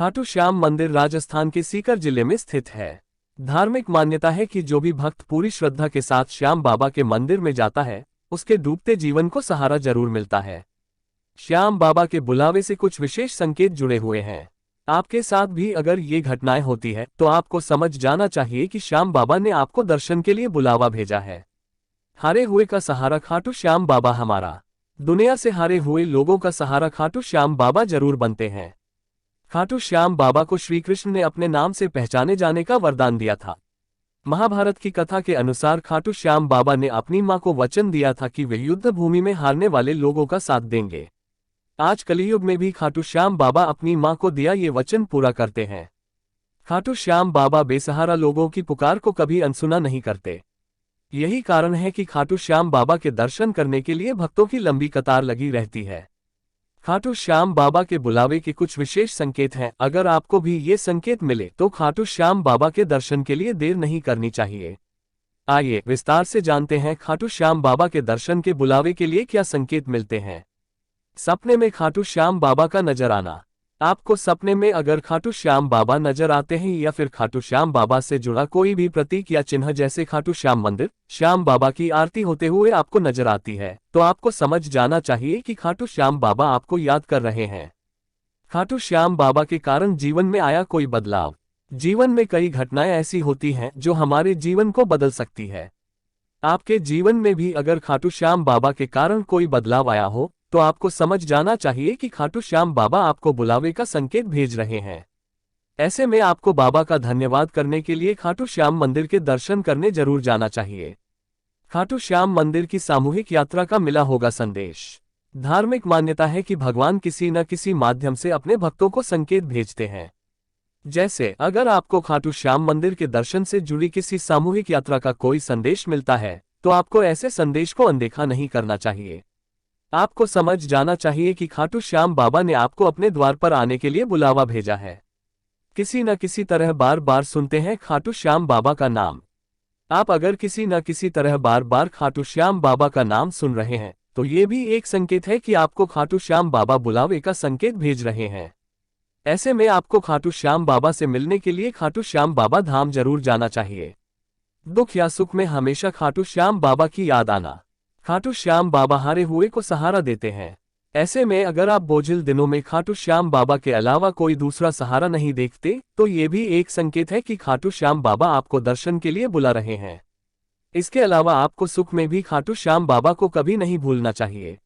खाटू श्याम मंदिर राजस्थान के सीकर जिले में स्थित है। धार्मिक मान्यता है कि जो भी भक्त पूरी श्रद्धा के साथ श्याम बाबा के मंदिर में जाता है, उसके डूबते जीवन को सहारा जरूर मिलता है। श्याम बाबा के बुलावे से कुछ विशेष संकेत जुड़े हुए हैं। आपके साथ भी अगर ये घटनाएं होती है तो आपको समझ जाना चाहिए कि श्याम बाबा ने आपको दर्शन के लिए बुलावा भेजा है। हारे हुए का सहारा खाटू श्याम बाबा हमारा। दुनिया से हारे हुए लोगों का सहारा खाटू श्याम बाबा जरूर बनते हैं। खाटू श्याम बाबा को श्री कृष्ण ने अपने नाम से पहचाने जाने का वरदान दिया था। महाभारत की कथा के अनुसार खाटू श्याम बाबा ने अपनी मां को वचन दिया था कि वे युद्ध भूमि में हारने वाले लोगों का साथ देंगे। आज कलियुग में भी खाटू श्याम बाबा अपनी मां को दिया ये वचन पूरा करते हैं। खाटू श्याम बाबा बेसहारा लोगों की पुकार को कभी अनसुना नहीं करते। यही कारण है कि खाटू श्याम बाबा के दर्शन करने के लिए भक्तों की लंबी कतार लगी रहती है। खाटू श्याम बाबा के बुलावे के कुछ विशेष संकेत हैं। अगर आपको भी ये संकेत मिले तो खाटू श्याम बाबा के दर्शन के लिए देर नहीं करनी चाहिए। आइए विस्तार से जानते हैं खाटू श्याम बाबा के दर्शन के बुलावे के लिए क्या संकेत मिलते हैं। सपने में खाटू श्याम बाबा का नजर आना। आपको सपने में अगर खाटू श्याम बाबा नजर आते हैं या फिर खाटू श्याम बाबा से जुड़ा कोई भी प्रतीक या चिन्ह जैसे खाटू श्याम मंदिर, श्याम बाबा की आरती होते हुए आपको नजर आती है, तो आपको समझ जाना चाहिए कि खाटू श्याम बाबा आपको याद कर रहे हैं। खाटू श्याम बाबा के कारण जीवन में आया कोई बदलाव। जीवन में कई घटनाएं ऐसी होती हैं जो हमारे जीवन को बदल सकती है। आपके जीवन में भी अगर खाटू श्याम बाबा के कारण कोई बदलाव आया हो तो आपको समझ जाना चाहिए कि खाटू श्याम बाबा आपको बुलावे का संकेत भेज रहे हैं। ऐसे में आपको बाबा का धन्यवाद करने के लिए खाटू श्याम मंदिर के दर्शन करने जरूर जाना चाहिए। खाटू श्याम मंदिर की सामूहिक यात्रा का मिला होगा संदेश। धार्मिक मान्यता है कि भगवान किसी न किसी माध्यम से अपने भक्तों को संकेत भेजते हैं। जैसे अगर आपको खाटू श्याम मंदिर के दर्शन से जुड़ी किसी सामूहिक यात्रा का कोई संदेश मिलता है तो आपको ऐसे संदेश को अनदेखा नहीं करना चाहिए। आपको समझ जाना चाहिए कि खाटू श्याम बाबा ने आपको अपने द्वार पर आने के लिए बुलावा भेजा है। किसी न किसी तरह बार बार सुनते हैं खाटू श्याम बाबा का नाम। आप अगर किसी न किसी तरह बार बार खाटू श्याम बाबा का नाम सुन रहे हैं तो ये भी एक संकेत है कि आपको खाटू श्याम बाबा बुलावे का संकेत भेज रहे हैं। ऐसे में आपको खाटू श्याम बाबा से मिलने के लिए खाटू श्याम बाबा धाम जरूर जाना चाहिए। दुख या सुख में हमेशा खाटू श्याम बाबा की याद आना। खाटू श्याम बाबा हारे हुए को सहारा देते हैं। ऐसे में अगर आप बोझिल दिनों में खाटू श्याम बाबा के अलावा कोई दूसरा सहारा नहीं देखते तो ये भी एक संकेत है कि खाटू श्याम बाबा आपको दर्शन के लिए बुला रहे हैं। इसके अलावा आपको सुख में भी खाटू श्याम बाबा को कभी नहीं भूलना चाहिए।